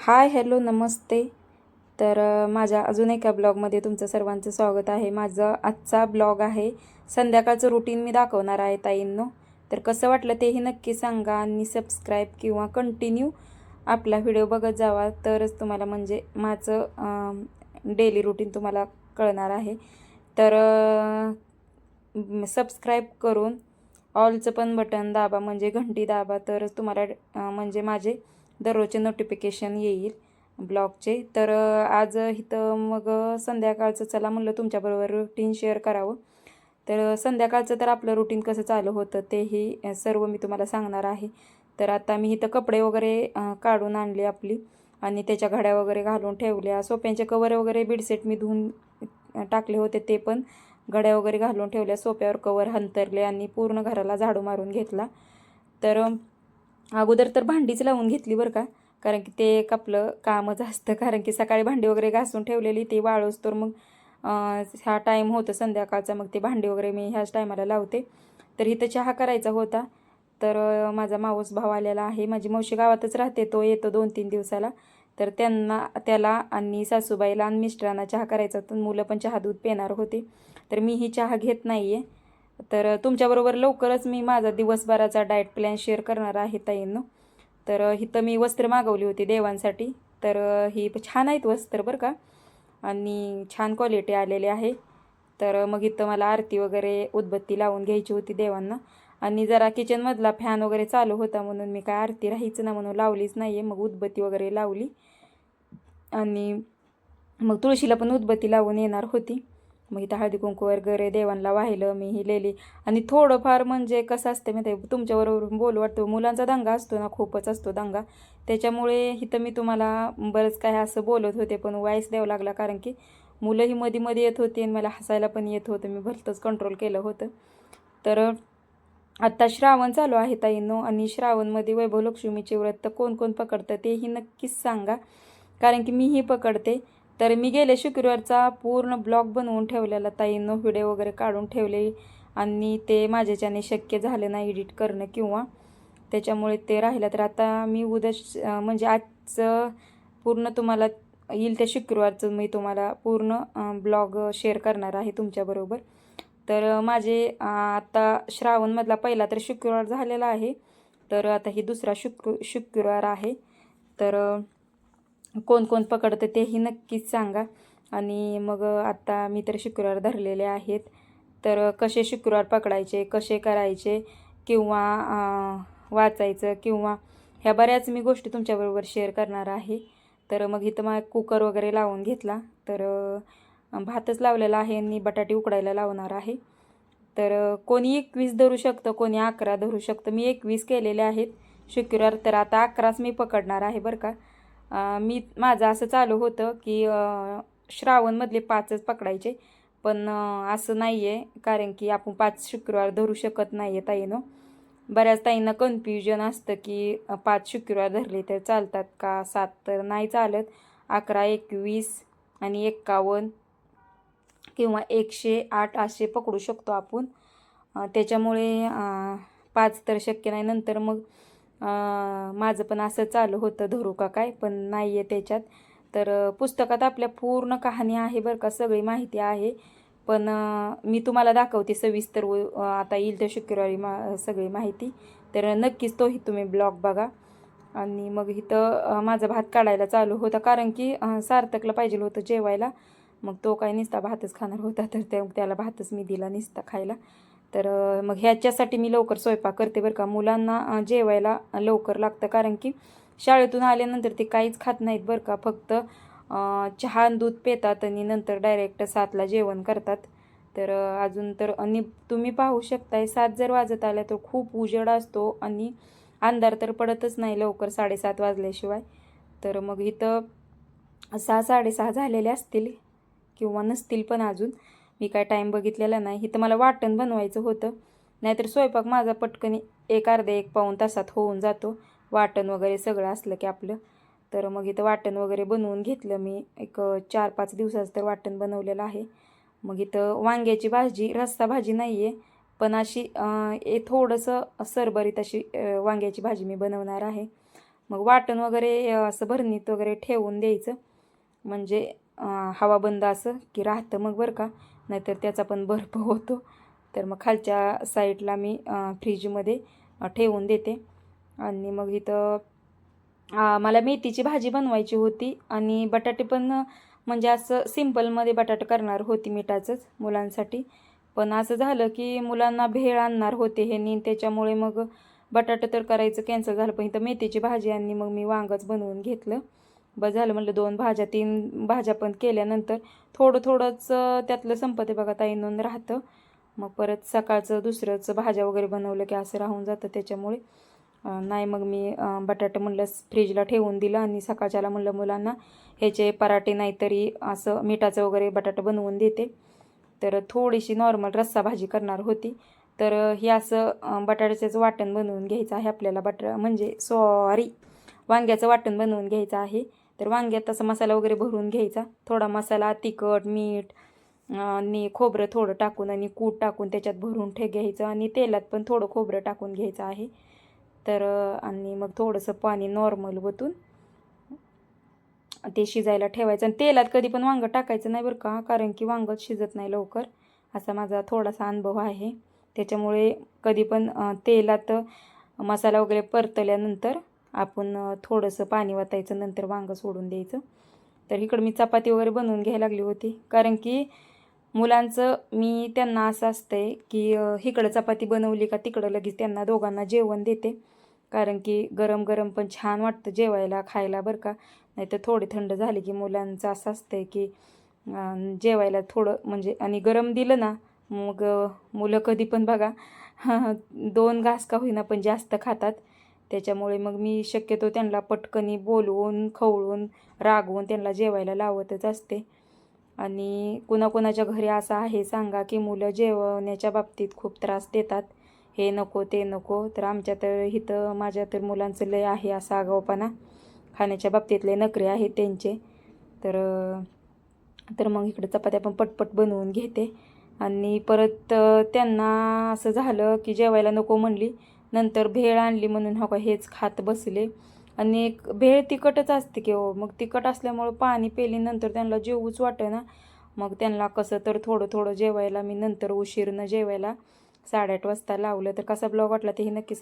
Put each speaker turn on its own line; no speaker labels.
Hi hello नमस्ते. तर माझ्या अजून एका ब्लॉगमध्ये तुमचं सर्वांचं स्वागत आहे. माझं आजचा ब्लॉग आहे, संध्याकाळचं रुटीन मी दाखवणार आहे ताईंनो. तर कसं वाटलं तेही नक्की सांगा आणि सबस्क्राईब किंवा कंटिन्यू आपला व्हिडिओ बघत जावा, तरच तुम्हाला म्हणजे माझं डेली रुटीन तुम्हाला कळणार आहे. तर सबस्क्राईब करून ऑलचं पण बटन दाबा, म्हणजे घंटी दाबा, तरच तुम्हाला म्हणजे माझे दररोजचे नोटिफिकेशन येईल ब्लॉगचे. तर आज इथं मग संध्याकाळचं चला म्हणलं तुमच्याबरोबर रुटीन शेअर करावं. तर संध्याकाळचं तर आपलं रुटीन कसं चालू होतं तेही सर्व मी तुम्हाला सांगणार आहे. तर आता मी इथं कपडे वगैरे काढून आणले आपली, आणि त्याच्या घड्या वगैरे घालून ठेवल्या. सोफ्यांचे कवर वगैरे बेडशीट मी धुवून टाकले होते, ते पण घड्या वगैरे घालून ठेवल्या. सोफ्यावर कवर हंतरले आणि पूर्ण घराला झाडू मारून घेतला. तर अगोदर तर भांडीच लावून घेतली बरं का, कारण की ते एक आपलं कामच असतं. कारण की सकाळी भांडी वगैरे घासून ठेवलेली ती वाळूस तर मग हा टाईम होतं संध्याकाळचा, मग ते भांडी वगैरे मी ह्याच टायमाला लावते. तर इथं चहा करायचा होता. तर माझा मावस भाव आलेला आहे. माझी मावशी गावातच राहते, तो येतो 2-3 दिवसाला. तर त्याला आणि सासूबाईला आणि मिस्टरांना चहा करायचा होता. मुलं पण चहा दूध पिणार होते. तर मीही चहा घेत नाही आहे. तर तुमच्याबरोबर लवकरच मी माझा दिवसभराचा डाएट प्लॅन शेअर करणार आहे ताईंनो. तर इथं मी वस्त्र मागवली होती देवांसाठी. तर ही छान आहेत वस्त्र बरं का, आणि छान क्वालिटी आलेली आहे. तर मग इथं मला आरती वगैरे उदबत्ती लावून घ्यायची होती देवांना. आणि जरा किचनमधला फॅन वगैरे चालू होता म्हणून मी काय आरती राहायचं ना म्हणून लावलीच नाही आहे. मग उदबत्ती वगैरे लावली, आणि मग तुळशीला पण उदबत्ती लावून येणार होती. मग इथं हळदी कुंकू वगैरे देवांना वाहिलं मी ही लिहिली. आणि थोडंफार म्हणजे कसं असतं माहिती आहे, तुमच्याबरोबर बोलू वाटतं. मुलांचा दंगा असतो ना, खूपच असतो दंगा. त्याच्यामुळे इथं मी तुम्हाला बरंच काय असं बोलत होते, पण वाईस द्यावं लागला, कारण की मुलंही मध्ये मध्ये येत होती आणि मला हसायला पण येत होतं. मी भलतंच कंट्रोल केलं होतं. तर आत्ता श्रावण चालू आहे ताईंनो, आणि श्रावणमध्ये वैभव लक्ष्मीचे व्रत तर कोण कोण पकडतं तेही नक्कीच सांगा, कारण की मीही पकडते. तर मी गेले शुक्रवारचा पूर्ण ब्लॉग बनवून ठेवलेला ताईंनो, व्हिडिओ वगैरे काढून ठेवले, आणि ते माझ्याच्याने शक्य झालं नाही एडिट करणं, किंवा त्याच्यामुळे ते राहिलं. तर आता मी उद्या म्हणजे आजचं पूर्ण तुम्हाला येईल त्या शुक्रवारचं मी तुम्हाला पूर्ण ब्लॉग शेअर करणार आहे तुमच्याबरोबर. तर माझे आता श्रावणमधला पहिला तर शुक्रवार झालेला आहे. तर आता ही दुसरा शुक्रवार आहे. तर कोण कोण पकडतं तेही नक्कीच सांगा. आणि मग आता मी तर शुक्रवार धरलेले आहेत. तर कसे शुक्रवार पकडायचे, कसे करायचे, किंवा वाचायचं, किंवा ह्या बऱ्याच मी गोष्टी तुमच्याबरोबर शेअर करणार आहे. तर मग इथं मग कुकर वगैरे लावून घेतला. तर भातच लावलेला आहे आणि बटाटे उकडायला लावणार आहे. तर कोणी 21 धरू शकतं, कोणी 11 धरू शकतं. मी 21 केलेले आहेत शुक्रवार. तर आता 11च मी पकडणार आहे बरं का. माझं असं चालू होतं की श्रावणमधले 5च पकडायचे, पण असं नाही आहे, कारण की आपण 5 शुक्रवार धरू शकत नाही आहे ताईनो. बऱ्याच ताईंना कन्फ्युजन असतं की 5 शुक्रवार धरले तर चालतात का, 7 तर नाही चालत. 11, 21 आणि 51 किंवा 108 असे पकडू शकतो आपण. त्याच्यामुळे 5 तर शक्य नाही. नंतर मग माझं पण असं चालू होतं धरू का काय, पण नाही आहे त्याच्यात. तर पुस्तकात आपल्या पूर्ण कहाणी आहे बरं का, सगळी माहिती आहे. पण मी तुम्हाला दाखवते सविस्तर आता येईल त्या शुक्रवारी सगळी माहिती. तर नक्कीच तोही तुम्ही ब्लॉग बघा. आणि मग इथं माझा भात काढायला चालू होता, कारण की सार्थकला पाहिजे होतं जेवायला. मग तो काय निसता भातच खाणार होता, तर त्याला भातच मी दिला निसता खायला. तर मग ह्याच्यासाठी मी लवकर स्वयंपाक करते बरं का. मुलांना जेवायला लवकर लागतं, कारण की शाळेतून आल्यानंतर ते काहीच खात नाहीत बरं का. फक्त चहा दूध पितात आणि नंतर डायरेक्ट 7ला जेवण करतात. तर अजून तर, आणि तुम्ही पाहू शकताय 7 जर वाजत आल्या तर खूप उजेड असतो, आणि अंधार तर पडतच नाही लवकर 7:30 वाजल्याशिवाय. तर मग इथं 6-6:30 झालेले असतील, किंवा नसतील पण अजून. मी काय टाईम बघितलेला नाही. इथं मला वाटण बनवायचं होतं, नाहीतर स्वयंपाक माझा पटकन एक अर्ध्या 1-पाऊण तासात होऊन जातो, वाटण वगैरे सगळं असलं की आपलं. तर मग इथं वाटण वगैरे बनवून घेतलं मी. एक 4-5 दिवसाचं तर वाटण बनवलेलं आहे. मग इथं वांग्याची भाजी, रस्सा भाजी नाही आहे, पण अशी थोडंसं सरबरीत अशी वांग्याची भाजी मी बनवणार आहे. मग वाटण वगैरे असं भरणीत वगैरे ठेवून द्यायचं, म्हणजे हवा बंद असं की राहतं मग बरं का, नाहीतर त्याचा पण बर्फ होतो. तर मग खालच्या साईडला मी फ्रीजमध्ये ठेवून देते. आणि मग इथं मला मेथीची भाजी बनवायची होती आणि बटाटे पण म्हणजे असं सिंपलमध्ये बटाटे करणार होती मिठाचंच मुलांसाठी. पण असं झालं की मुलांना भेळ आणणार होते ह्यांनी, त्याच्यामुळे मग बटाटे तर करायचं कॅन्सल झालं. पण इथं मेथीची भाजी आणि मग मी वांगच बनवून घेतलं. बस झालं म्हटलं, 2 भाज्या 3 भाज्या पण केल्यानंतर थोडं थोडंच त्यातलं संपते बघा ताई, नोंद राहतं. मग परत सकाळचं दुसरंच भाज्या वगैरे बनवलं की असं राहून जातं, त्याच्यामुळे नाही मग मी बटाटे म्हणलं फ्रीजला ठेवून दिलं आणि सकाळच्याला म्हणलं मुलांना ह्याचे पराठे नाहीतरी असं मिठाचं वगैरे बटाटे बनवून देते. तर थोडीशी नॉर्मल रस्सा भाजी करणार होती. तर हे असं बटाट्याचं वाटण बनवून घ्यायचं आहे आपल्याला, म्हणजे वांग्याचं वाटण बनवून घ्यायचं आहे. तर वांग्यात असा मसाला वगैरे भरून घ्यायचा, थोडा मसाला, तिखट, मीठ आणि खोबरं थोडं टाकून आणि कूट टाकून त्याच्यात भरून घ्यायचं आणि तेलात पण थोडं खोबरं टाकून घ्यायचं आहे. तर आणि मग थोडंसं पाणी नॉर्मल ओतून ते शिजायला ठेवायचं. आणि तेलात कधी पण वांगं टाकायचं नाही बरं का, कारण की वांगंच शिजत नाही लवकर, असा माझा थोडासा अनुभव आहे. त्याच्यामुळे कधी पण तेलात मसाला वगैरे परतल्यानंतर आपण थोडंसं पाणी वतायचं, नंतर वांगं सोडून द्यायचं. तर इकडं मी चपाती वगैरे बनवून घ्यायला लागली होती, कारण की मुलांचं मी त्यांना असं असतंय की इकडं चपाती बनवली का तिकडं लगेच त्यांना दोघांना जेवण देते, कारण की गरम गरम पण छान वाटतं जेवायला खायला बरं का. नाहीतर थोडी थंड झाली की मुलांचं असं असतंय की जेवायला थोडं म्हणजे, आणि गरम दिलं ना मग मुलं कधी पण बघा 2 घास का होईना पण जास्त खातात. त्याच्यामुळे मग मी शक्यतो त्यांना पटकनी बोलवून खवळून रागवून त्यांना जेवायला लावतच असते. आणि कुणाकुणाच्या घरी असं आहे सांगा की मुलं जेवण्याच्या बाबतीत खूप त्रास देतात, हे नको ते नको. तर आमच्या तर इथं माझ्या तर मुलांचं लय आहे असा आगाऊपणा, खाण्याच्या बाबतीतले नखरे आहेत त्यांचे. तर तर मग इकडे चपात्या पण पटपट बनवून घेते. आणि परत त्यांना असं झालं की जेवायला नको म्हणली, नंतर भेळ आणली म्हणून हो का हेच खात बसले. आणि एक भेळ तिखटच असते की हो, मग तिखट असल्यामुळं पाणी पेल्यानंतर त्यांना जेवूच वाटेना. मग त्यांना कसं तर थोडं थोडं जेवायला मी नंतर उशीरनं जेवायला 8:30 वाजता लावलं. तर कसा ब्लॉग वाटला तेही नक्की सांगा.